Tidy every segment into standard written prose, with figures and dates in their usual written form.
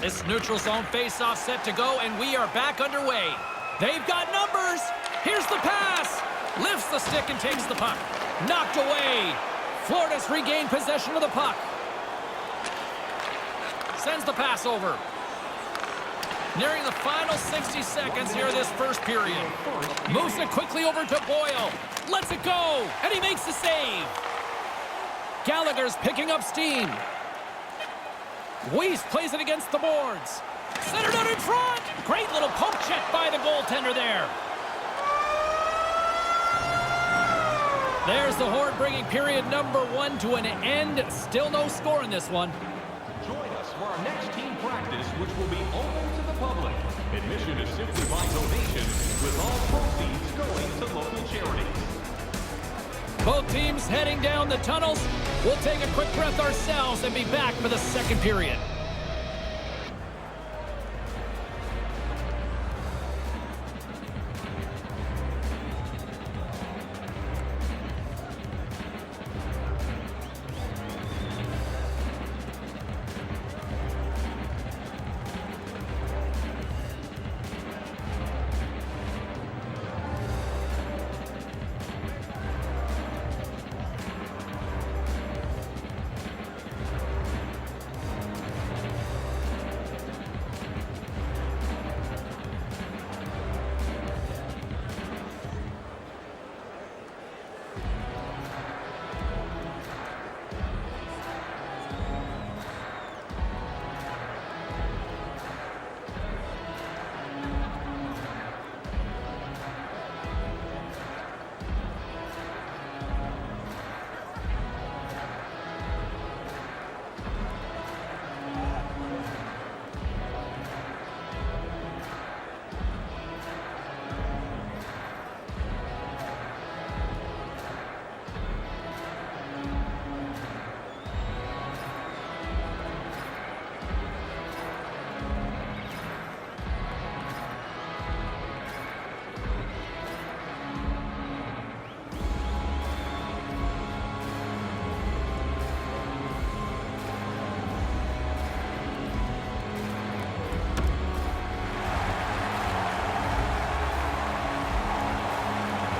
This neutral zone face-off set to go, and we are back underway. They've got numbers. Here's the pass. Lifts the stick and takes the puck. Knocked away. Florida's regained possession of the puck. Sends the pass over. Nearing the final 60 seconds here this first period. Moves it quickly over to Boyle. Lets it go, and he makes the save. Gallagher's picking up steam. Weiss plays it against the boards. Centered out in front. Great little poke check by the goaltender there. There's the horn bringing period number 1 to an end. Still no score in this one. Join us for our next team practice, which will be open to the public. Admission is simply by donation, with all proceeds going to local charities. Both teams heading down the tunnels. We'll take a quick breath ourselves and be back for the second period.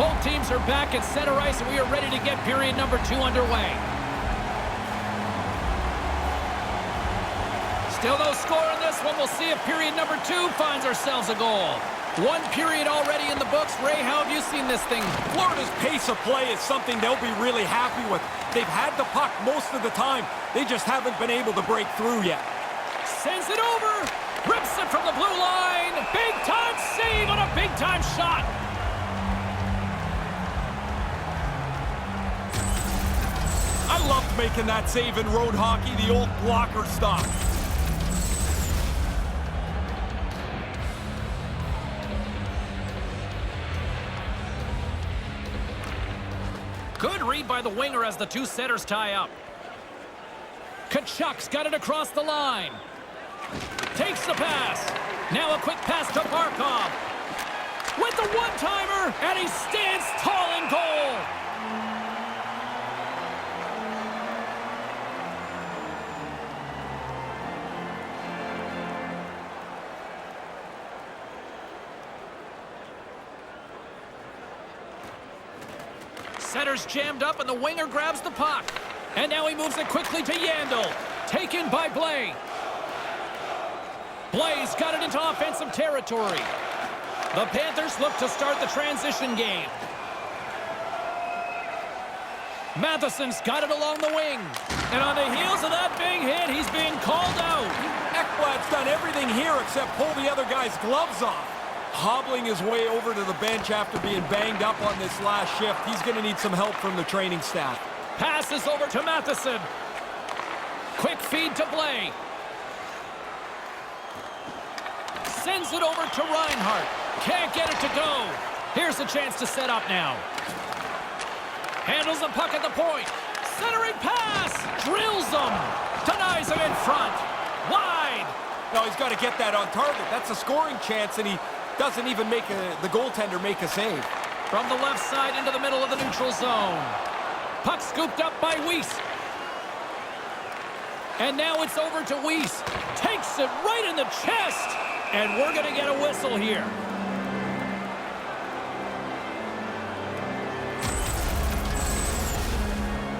Both teams are back at center ice, and we are ready to get period number 2 underway. Still no score in this one. We'll see if period number 2 finds ourselves a goal. 1 period already in the books. Ray, how have you seen this thing? Florida's pace of play is something they'll be really happy with. They've had the puck most of the time. They just haven't been able to break through yet. Sends it over. Rips it from the blue line. Big-time save on a big-time shot. I loved making that save in road hockey, the old blocker stuff. Good read by the winger as the two setters tie up. Tkachuk's got it across the line. Takes the pass. Now a quick pass to Barkov. With the one-timer, and he stands tall in goal. Setter's jammed up, and the winger grabs the puck. And now he moves it quickly to Yandel. Taken by Blais. Blais got it into offensive territory. The Panthers look to start the transition game. Matheson's got it along the wing. And on the heels of that big hit, he's being called out. Ekblad's done everything here except pull the other guy's gloves off. Hobbling his way over to the bench after being banged up on this last shift. He's going to need some help from the training staff. Passes over to Matheson. Quick feed to Blais. Sends it over to Reinhart. Can't get it to go. Here's a chance to set up now. Handles the puck at the point. Centering pass. Drills him. Denies him in front. Wide. No, he's got to get that on target. That's a scoring chance, and he doesn't even make the goaltender make a save. From the left side into the middle of the neutral zone. Puck scooped up by Weiss. And now it's over to Weiss. Takes it right in the chest. And we're going to get a whistle here.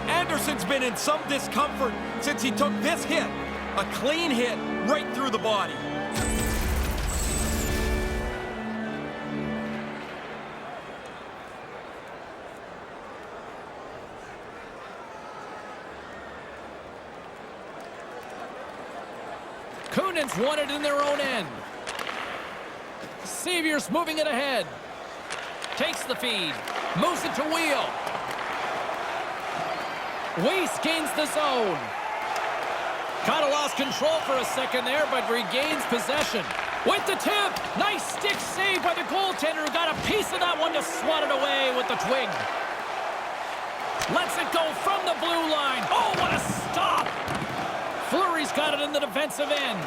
Anderson's been in some discomfort since he took this hit. A clean hit right through the body. Kunin's won it in their own end. Seavier's moving it ahead. Takes the feed. Moves it to Wheel. Weiss gains the zone. Kind of lost control for a second there, but regains possession. With the tip. Nice stick save by the goaltender, who got a piece of that one to swat it away with the twig. Lets it go from the blue line. Oh, what a stop! Fleury's got it in the defensive end.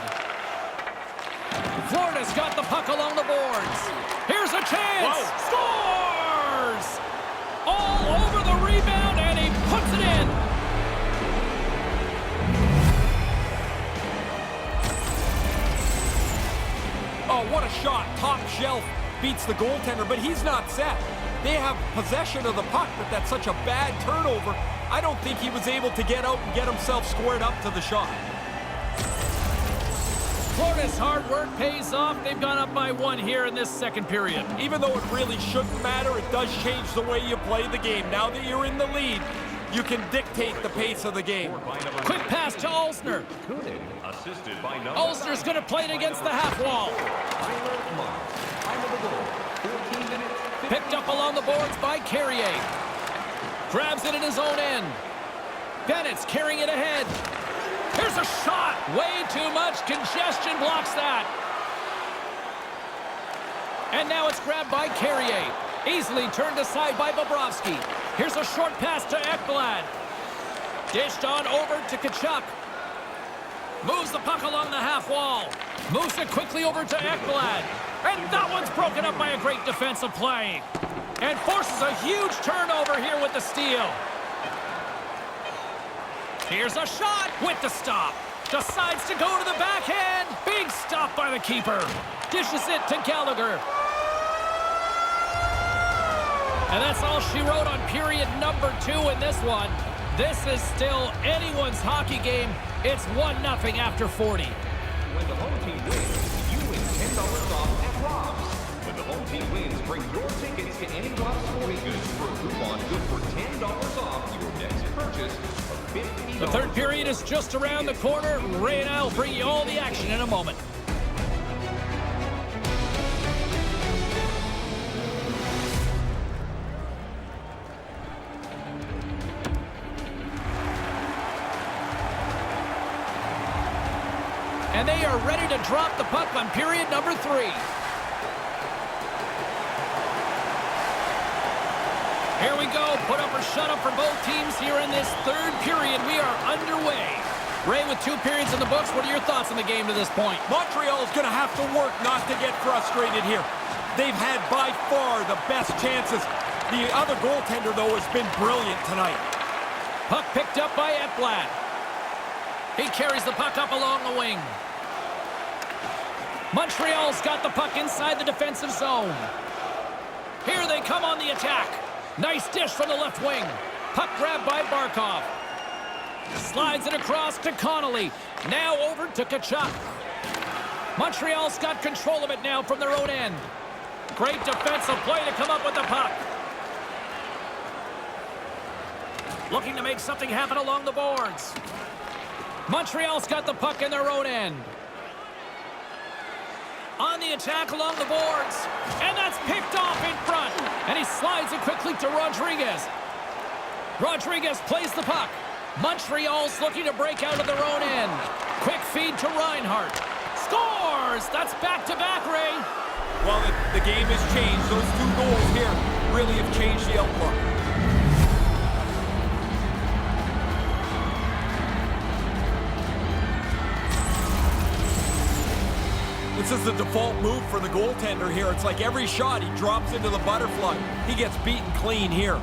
Florida's got the puck along the boards. Here's a chance. Whoa. Scores! All over the rebound, and he puts it in. Oh, what a shot. Top shelf beats the goaltender, but he's not set. They have possession of the puck, but that's such a bad turnover. I don't think he was able to get out and get himself squared up to the shot. Florida's hard work pays off. They've gone up by 1 here in this second period. Even though it really shouldn't matter, it does change the way you play the game. Now that you're in the lead, you can dictate the pace of the game. Quick pass to Olsner. Assisted by Olsner's going to play it against the half wall. Picked up along the boards by Carrier. Grabs it in his own end. Bennett's carrying it ahead. Here's a shot. Way too much congestion blocks that. And now it's grabbed by Carrier. Easily turned aside by Bobrovsky. Here's a short pass to Ekblad. Dished on over to Tkachuk. Moves the puck along the half wall. Moves it quickly over to Ekblad. And that one's broken up by a great defensive play. And forces a huge turnover here with the steal. Here's a shot with the stop. Decides to go to the backhand. Big stop by the keeper. Dishes it to Gallagher. And that's all she wrote on period number 2 in this one. This is still anyone's hockey game. It's 1-0 after 40. When the home team wins, you win $10 off at Rob's. When the home team wins, bring your tickets to any Rob's Sporting Goods for a coupon good for $10 off your next purchase of $50. The third period is just around the corner. Ray and I will bring you all the action in a moment. And they are ready to drop the puck on period number 3. Here we go. Put up or shut up for both teams here in this third period. We are underway. Ray, with 2 periods in the books, what are your thoughts on the game to this point? Montreal is going to have to work not to get frustrated here. They've had by far the best chances. The other goaltender, though, has been brilliant tonight. Puck picked up by Ekblad. He carries the puck up along the wing. Montreal's got the puck inside the defensive zone. Here they come on the attack. Nice dish from the left wing. Puck grabbed by Barkov. Slides it across to Connolly. Now over to Tkachuk. Montreal's got control of it now from their own end. Great defensive play to come up with the puck. Looking to make something happen along the boards. Montreal's got the puck in their own end. On the attack along the boards. And that's picked off in front. And he slides it quickly to Rodriguez. Rodriguez plays the puck. Montreal's looking to break out of their own end. Quick feed to Reinhart. Scores! That's back-to-back, Ray. Well, the game has changed. Those 2 goals here really have changed the outlook. This is the default move for the goaltender here. It's like every shot he drops into the butterfly. He gets beaten clean here.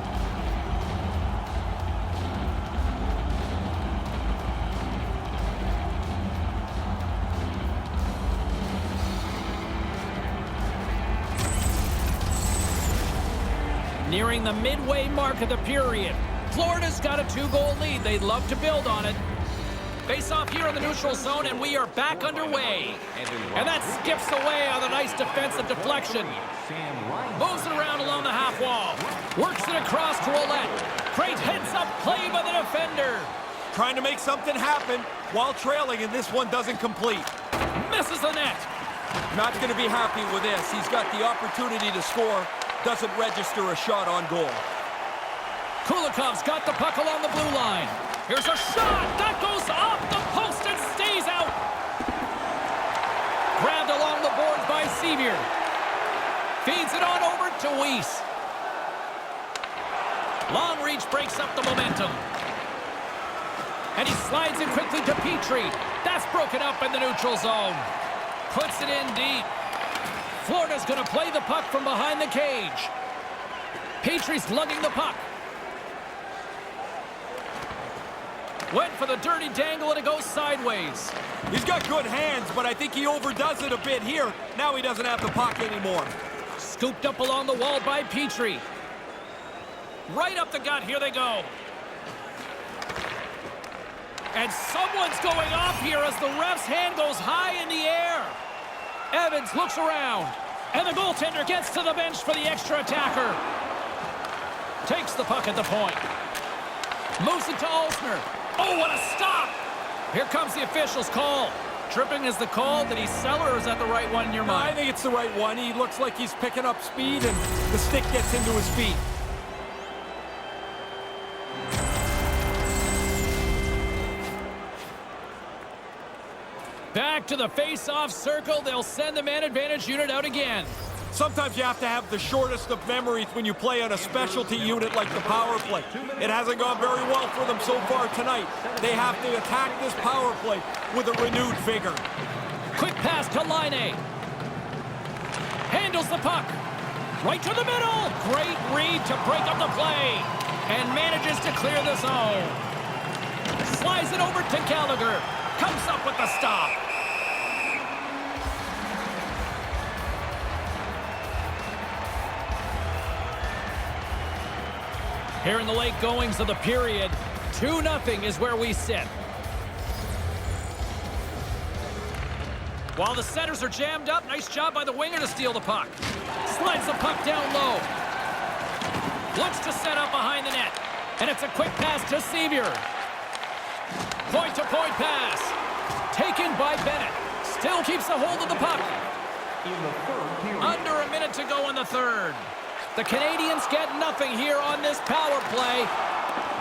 Nearing the midway mark of the period. Florida's got a 2-goal lead. They'd love to build on it. Face off here in the neutral zone, and we are back underway. And that skips away on a nice defensive deflection. Moves it around along the half wall. Works it across to Ouellette. Great heads-up play by the defender. Trying to make something happen while trailing, and this one doesn't complete. Misses the net. Not going to be happy with this. He's got the opportunity to score. Doesn't register a shot on goal. Kulikov's got the puck along the blue line. Here's a shot that goes off the post and stays out. Grabbed along the boards by Sevier. Feeds it on over to Weiss. Long reach breaks up the momentum. And he slides it quickly to Petrie. That's broken up in the neutral zone. Puts it in deep. Florida's going to play the puck from behind the cage. Petrie's lugging the puck. Went for the dirty dangle, and it goes sideways. He's got good hands, but I think he overdoes it a bit here. Now he doesn't have the puck anymore. Scooped up along the wall by Petrie. Right up the gut. Here they go. And someone's going off here as the ref's hand goes high in the air. Evans looks around, and the goaltender gets to the bench for the extra attacker. Takes the puck at the point. Moves it to Olsner. Oh, what a stop! Here comes the official's call. Tripping is the call. Did he sell, or is that the right one in your mind? I think it's the right one. He looks like he's picking up speed, and the stick gets into his feet. Back to the face-off circle. They'll send the man advantage unit out again. Sometimes you have to have the shortest of memories when you play on a specialty unit like the power play. It hasn't gone very well for them so far tonight. They have to attack this power play with a renewed vigor. Quick pass to Laine. Handles the puck. Right to the middle. Great read to break up the play. And manages to clear the zone. Slides it over to Gallagher. Comes up with the stop. Here in the late goings of the period, 2-0 is where we sit. While the centers are jammed up, nice job by the winger to steal the puck. Slides the puck down low. Looks to set up behind the net. And it's a quick pass to Sevier. Point-to-point pass. Taken by Bennett. Still keeps a hold of the puck. Under a minute to go in the third. The Canadiens get nothing here on this power play.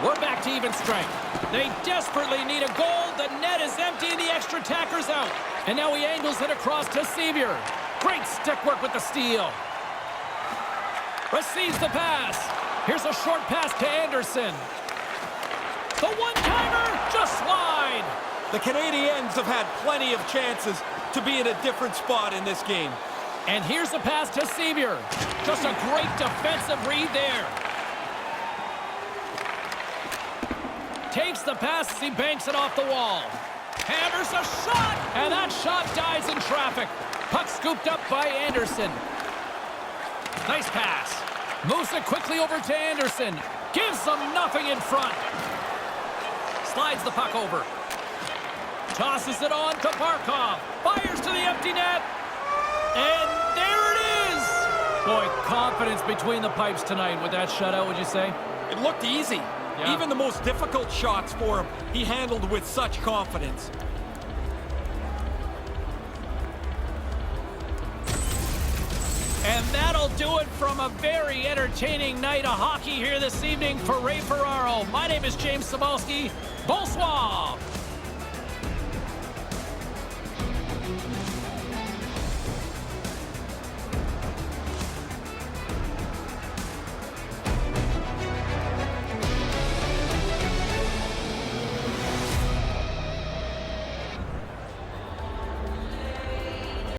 We're back to even strength. They desperately need a goal. The net is empty. The extra attacker's out. And now he angles it across to Sevier. Great stick work with the steal. Receives the pass. Here's a short pass to Anderson. The one-timer just wide. The Canadiens have had plenty of chances to be in a different spot in this game. And here's the pass to Sevier. Just a great defensive read there. Takes the pass as he banks it off the wall. Hammers a shot, and that shot dies in traffic. Puck scooped up by Anderson. Nice pass. Moves it quickly over to Anderson. Gives them nothing in front. Slides the puck over. Tosses it on to Barkov. Fires to the empty net. And there it is! Boy, confidence between the pipes tonight with that shutout, would you say? It looked easy. Yeah. Even the most difficult shots for him, he handled with such confidence. And that'll do it from a very entertaining night of hockey here this evening for Ray Ferraro. My name is James Cybulski. Bonsoir!